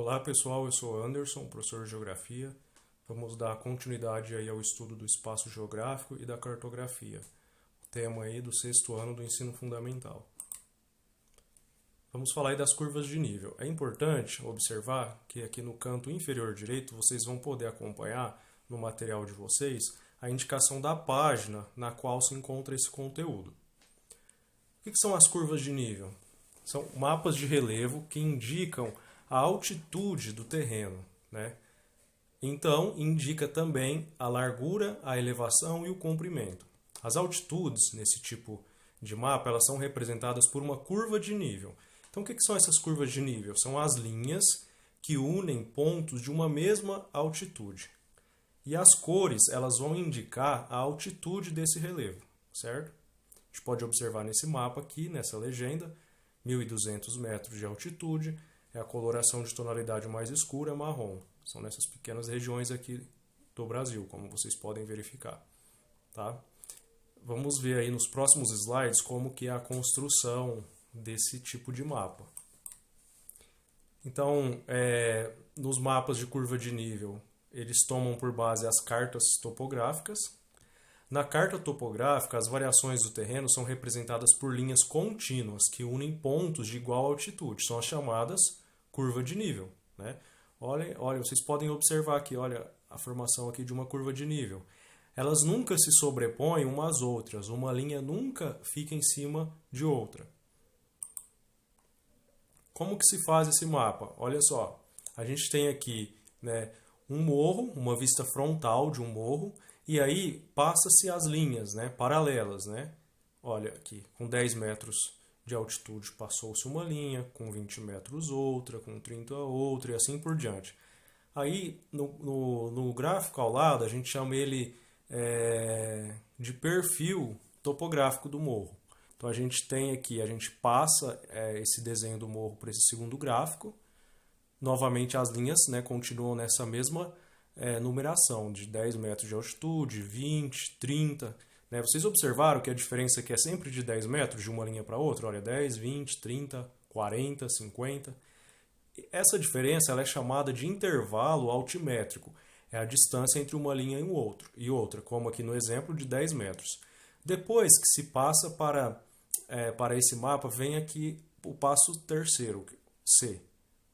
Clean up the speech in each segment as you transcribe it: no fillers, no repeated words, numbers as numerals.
Olá pessoal, eu sou Anderson, professor de Geografia. Vamos dar continuidade aí ao estudo do espaço geográfico e da cartografia, o tema aí do sexto ano do ensino fundamental. Vamos falar aí das curvas de nível. É importante observar que aqui no canto inferior direito vocês vão poder acompanhar no material de vocês a indicação da página na qual se encontra esse conteúdo. O que são as curvas de nível? São mapas de relevo que indicam a altitude do terreno, né? Então, indica também a largura, a elevação e o comprimento. As altitudes, nesse tipo de mapa, elas são representadas por uma curva de nível. Então, o que são essas curvas de nível? São as linhas que unem pontos de uma mesma altitude. E as cores, elas vão indicar a altitude desse relevo, certo? A gente pode observar nesse mapa aqui, nessa legenda, 1.200 metros de altitude, é a coloração de tonalidade mais escura, marrom. São nessas pequenas regiões aqui do Brasil, como vocês podem verificar. Tá? Vamos ver aí nos próximos slides como que é a construção desse tipo de mapa. Então, nos mapas de curva de nível, eles tomam por base as cartas topográficas. Na carta topográfica, as variações do terreno são representadas por linhas contínuas que unem pontos de igual altitude. São as chamadas curva de nível, né? Olha, vocês podem observar aqui, olha a formação aqui de uma curva de nível. Elas nunca se sobrepõem umas às outras. Uma linha nunca fica em cima de outra. Como que se faz esse mapa? Olha só, a gente tem aqui, né, um morro, uma vista frontal de um morro, e aí passa-se as linhas, né, paralelas, né? Olha aqui, com 10 metros de altitude passou-se uma linha, com 20 metros outra, com 30 outra e assim por diante. Aí no gráfico ao lado a gente chama ele de perfil topográfico do morro. Então a gente tem aqui, a gente passa esse desenho do morro para esse segundo gráfico. Novamente as linhas, né, continuam nessa mesma numeração de 10 metros de altitude, 20, 30. Né? Vocês observaram que a diferença aqui é sempre de 10 metros de uma linha para outra? Olha, 10, 20, 30, 40, 50. Essa diferença ela é chamada de intervalo altimétrico. É a distância entre uma linha e outra, como aqui no exemplo de 10 metros. Depois que se passa para esse mapa, vem aqui o passo terceiro, C.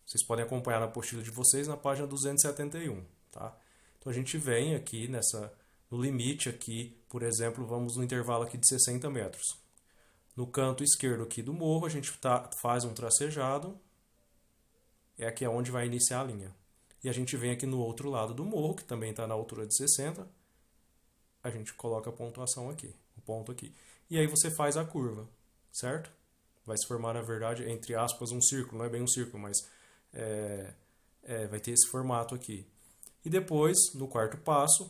Vocês podem acompanhar na apostila de vocês na página 271. Tá? Então a gente vem aqui no limite aqui, por exemplo, vamos no intervalo aqui de 60 metros. No canto esquerdo aqui do morro, a gente faz um tracejado, aqui é onde vai iniciar a linha. E a gente vem aqui no outro lado do morro, que também está na altura de 60, a gente coloca a pontuação aqui, o ponto aqui. E aí você faz a curva, certo? Vai se formar, na verdade, entre aspas, um círculo, não é bem um círculo, mas vai ter esse formato aqui. E depois, no quarto passo,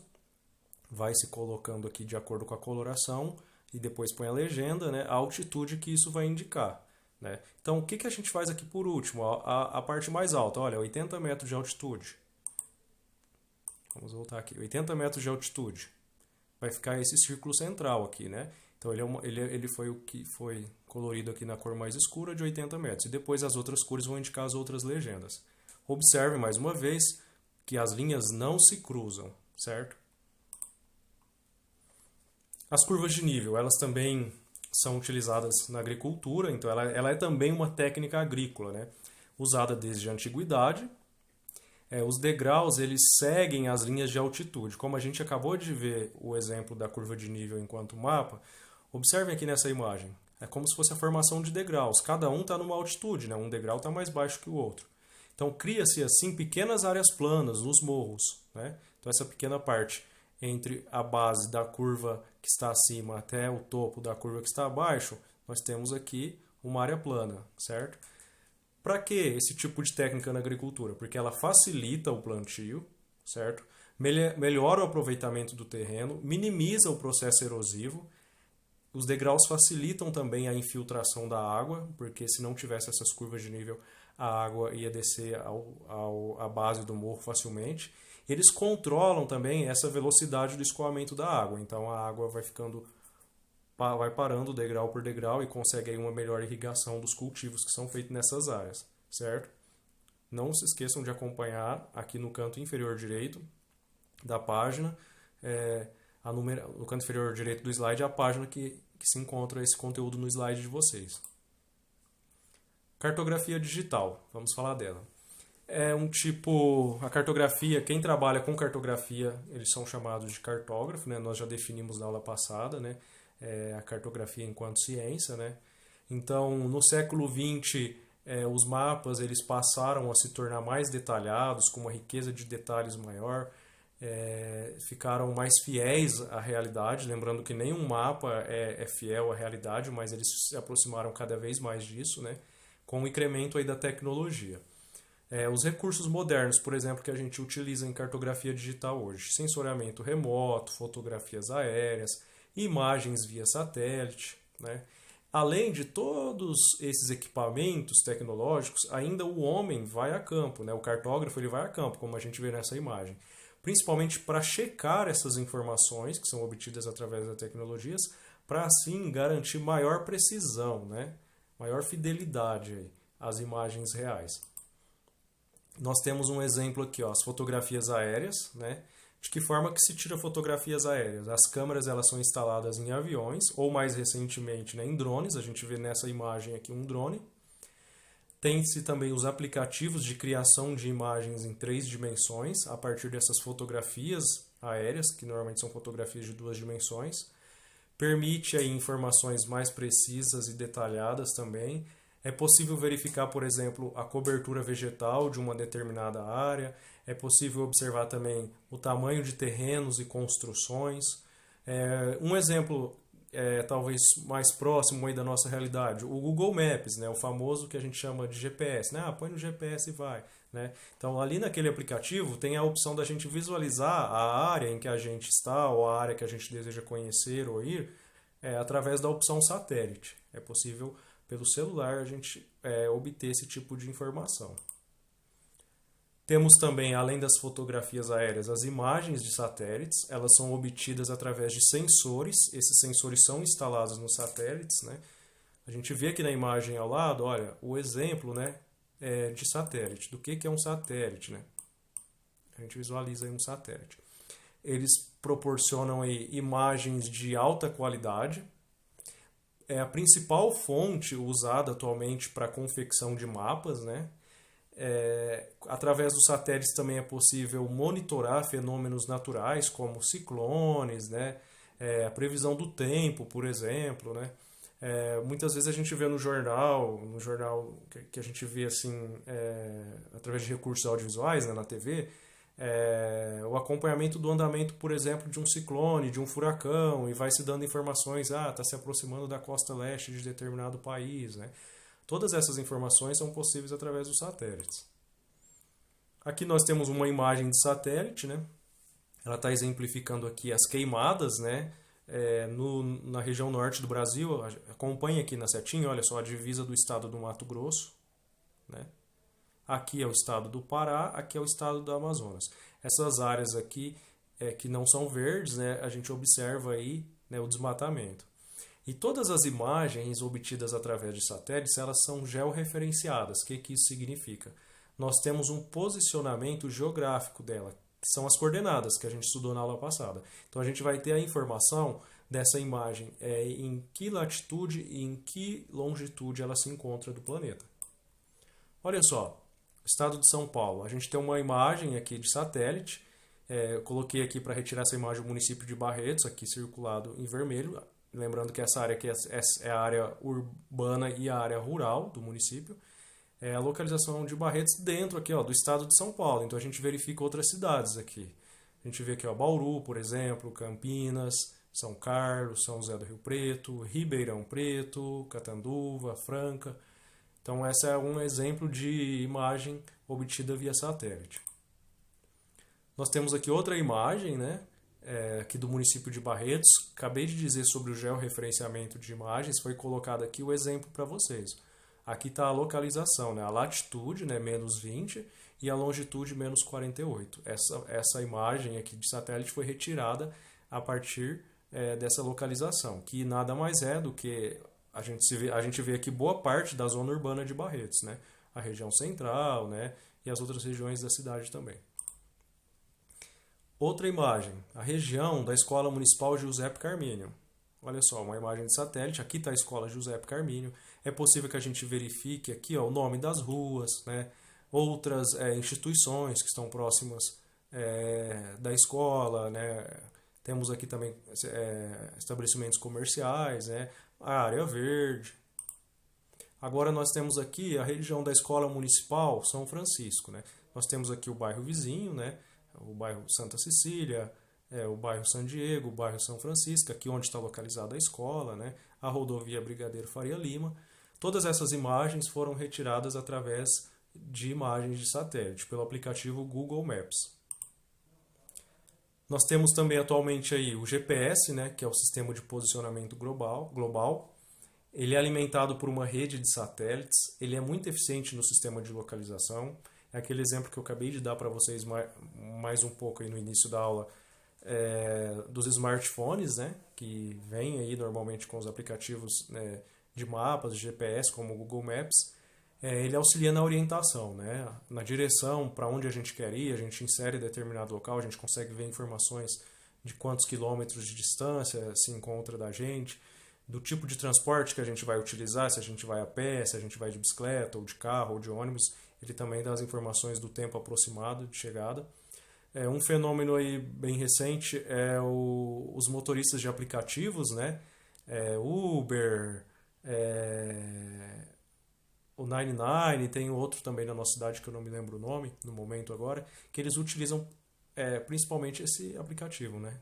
vai se colocando aqui de acordo com a coloração e depois põe a legenda, né, a altitude que isso vai indicar. Né? Então, o que a gente faz aqui por último? A parte mais alta, olha, 80 metros de altitude. Vamos voltar aqui, 80 metros de altitude. Vai ficar esse círculo central aqui, né? Então, ele foi o que foi colorido aqui na cor mais escura de 80 metros. E depois as outras cores vão indicar as outras legendas. Observe mais uma vez que as linhas não se cruzam, certo? As curvas de nível, elas também são utilizadas na agricultura, então ela é também uma técnica agrícola, né? Usada desde a antiguidade. Os degraus, eles seguem as linhas de altitude. Como a gente acabou de ver o exemplo da curva de nível enquanto mapa, observem aqui nessa imagem. É como se fosse a formação de degraus. Cada um está numa altitude, né? Um degrau está mais baixo que o outro. Então, cria-se assim pequenas áreas planas nos morros, né? Então, essa pequena parte entre a base da curva que está acima até o topo da curva que está abaixo, nós temos aqui uma área plana, certo? Para que esse tipo de técnica na agricultura? Porque ela facilita o plantio, certo? Melhora o aproveitamento do terreno, minimiza o processo erosivo. Os degraus facilitam também a infiltração da água, porque se não tivesse essas curvas de nível, a água ia descer à base do morro facilmente. Eles controlam também essa velocidade do escoamento da água. Então a água vai parando degrau por degrau e consegue aí uma melhor irrigação dos cultivos que são feitos nessas áreas, certo? não se esqueçam de acompanhar aqui no canto inferior direito da página, no canto inferior direito do slide, a página que se encontra esse conteúdo no slide de vocês. Cartografia digital, vamos falar dela. É um tipo, a cartografia, quem trabalha com cartografia, eles são chamados de cartógrafo, né? Nós já definimos na aula passada, né? A cartografia enquanto ciência, né? Então, no século XX, os mapas eles passaram a se tornar mais detalhados, com uma riqueza de detalhes maior, ficaram mais fiéis à realidade, lembrando que nenhum mapa é fiel à realidade, mas eles se aproximaram cada vez mais disso, né? Com o incremento aí da tecnologia. Os recursos modernos, por exemplo, que a gente utiliza em cartografia digital hoje, sensoriamento remoto, fotografias aéreas, imagens via satélite, né? Além de todos esses equipamentos tecnológicos, ainda o homem vai a campo, né? O cartógrafo ele vai a campo, como a gente vê nessa imagem, principalmente para checar essas informações que são obtidas através das tecnologias, para assim garantir maior precisão, né? Maior fidelidade aí às imagens reais. Nós temos um exemplo aqui, ó, as fotografias aéreas, né? De que forma que se tira fotografias aéreas? As câmeras elas são instaladas em aviões, ou mais recentemente, né, em drones. A gente vê nessa imagem aqui um drone. Tem-se também os aplicativos de criação de imagens em 3 dimensões, a partir dessas fotografias aéreas, que normalmente são fotografias de 2 dimensões. Permite aí informações mais precisas e detalhadas também. É possível verificar, por exemplo, a cobertura vegetal de uma determinada área. É possível observar também o tamanho de terrenos e construções. Um exemplo, talvez mais próximo aí da nossa realidade, o Google Maps, né? O famoso que a gente chama de GPS. Né? Põe no GPS e vai. Né? Então, ali naquele aplicativo tem a opção da gente visualizar a área em que a gente está ou a área que a gente deseja conhecer ou ir através da opção satélite. É possível, pelo celular, a gente obter esse tipo de informação. Temos também, além das fotografias aéreas, as imagens de satélites. Elas são obtidas através de sensores. Esses sensores são instalados nos satélites. Né? A gente vê aqui na imagem ao lado, olha, o exemplo, né, de satélite. Do que é um satélite? Né? A gente visualiza aí um satélite. Eles proporcionam aí imagens de alta qualidade. É a principal fonte usada atualmente para a confecção de mapas, né? Através dos satélites também é possível monitorar fenômenos naturais como ciclones, né? A previsão do tempo, por exemplo, né? Muitas vezes a gente vê no jornal que a gente vê assim, através de recursos audiovisuais, né, na TV, o acompanhamento do andamento, por exemplo, de um ciclone, de um furacão, e vai se dando informações, está se aproximando da costa leste de determinado país, né? Todas essas informações são possíveis através dos satélites. Aqui nós temos uma imagem de satélite, né? Ela está exemplificando aqui as queimadas, né? Na região norte do Brasil. Acompanhe aqui na setinha, olha só, a divisa do estado do Mato Grosso, né? Aqui é o estado do Pará, aqui é o estado do Amazonas. Essas áreas aqui que não são verdes, né? A gente observa aí, né, o desmatamento. E todas as imagens obtidas através de satélites, elas são georreferenciadas. O que isso significa? Nós temos um posicionamento geográfico dela, que são as coordenadas que a gente estudou na aula passada. Então a gente vai ter a informação dessa imagem, em que latitude e em que longitude ela se encontra do planeta. Olha só, estado de São Paulo. A gente tem uma imagem aqui de satélite. Eu coloquei aqui para retirar essa imagem o município de Barretos, aqui circulado em vermelho. Lembrando que essa área aqui é a área urbana e a área rural do município. A localização de Barretos dentro aqui, ó, do estado de São Paulo. Então a gente verifica outras cidades aqui. A gente vê aqui, ó, Bauru, por exemplo, Campinas, São Carlos, São José do Rio Preto, Ribeirão Preto, Catanduva, Franca. Então esse é um exemplo de imagem obtida via satélite. Nós temos aqui outra imagem, né? Aqui do município de Barretos. Acabei de dizer sobre o georreferenciamento de imagens, foi colocado aqui o exemplo para vocês. Aqui está a localização, né? A latitude, né, menos 20, e a longitude, menos 48. Essa imagem aqui de satélite foi retirada a partir dessa localização, que nada mais é do que a gente vê aqui boa parte da zona urbana de Barretos, né? A região central, né? e as outras regiões da cidade também. Outra imagem, a região da Escola Municipal Giuseppe Carminio. Olha só, uma imagem de satélite, aqui está a Escola Giuseppe Carminio. É possível que a gente verifique aqui ó, o nome das ruas, né? Outras instituições que estão próximas da escola, né? Temos aqui também estabelecimentos comerciais, né? A área verde. Agora nós temos aqui a região da Escola Municipal São Francisco, né? Nós temos aqui o bairro vizinho, né? O bairro Santa Cecília, o bairro San Diego, o bairro São Francisco, aqui onde está localizada a escola, né? A rodovia Brigadeiro Faria Lima. Todas essas imagens foram retiradas através de imagens de satélite, pelo aplicativo Google Maps. Nós temos também atualmente aí o GPS, né? Que é o Sistema de Posicionamento Global. Ele é alimentado por uma rede de satélites, ele é muito eficiente no sistema de localização. É aquele exemplo que eu acabei de dar para vocês mais um pouco aí no início da aula dos smartphones, né, que vêm aí normalmente com os aplicativos de mapas, de GPS, como o Google Maps. Ele auxilia na orientação, né, na direção para onde a gente quer ir, a gente insere determinado local, a gente consegue ver informações de quantos quilômetros de distância se encontra da gente, do tipo de transporte que a gente vai utilizar, se a gente vai a pé, se a gente vai de bicicleta, ou de carro, ou de ônibus. Ele também dá as informações do tempo aproximado de chegada. Um fenômeno aí bem recente é os motoristas de aplicativos, né? Uber, o 99, tem outro também na nossa cidade que eu não me lembro o nome no momento agora, que eles utilizam principalmente esse aplicativo, né?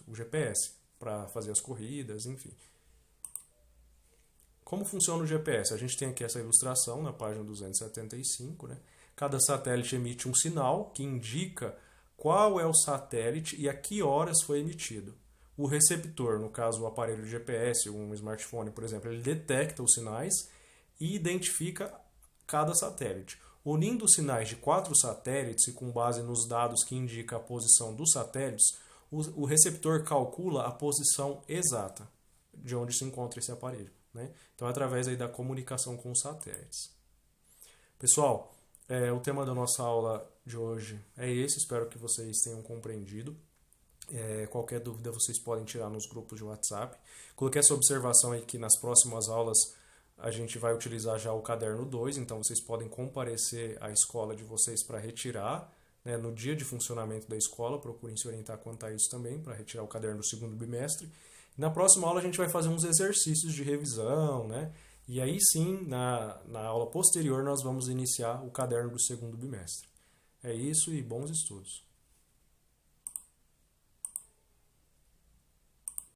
O GPS, para fazer as corridas, enfim. Como funciona o GPS? A gente tem aqui essa ilustração na página 275. Né? Cada satélite emite um sinal que indica qual é o satélite e a que horas foi emitido. O receptor, no caso o aparelho de GPS, um smartphone, por exemplo, ele detecta os sinais e identifica cada satélite. Unindo os sinais de 4 satélites e com base nos dados que indicam a posição dos satélites, o receptor calcula a posição exata de onde se encontra esse aparelho. Né? Então, é através aí da comunicação com os satélites. Pessoal, o tema da nossa aula de hoje é esse. Espero que vocês tenham compreendido. Qualquer dúvida vocês podem tirar nos grupos de WhatsApp. Coloquei essa observação aí que nas próximas aulas a gente vai utilizar já o caderno 2, então vocês podem comparecer à escola de vocês para retirar, né, no dia de funcionamento da escola. Procurem se orientar quanto a isso também, para retirar o caderno do segundo bimestre. Na próxima aula a gente vai fazer uns exercícios de revisão, né? E aí sim, na aula posterior, nós vamos iniciar o caderno do segundo bimestre. É isso e bons estudos.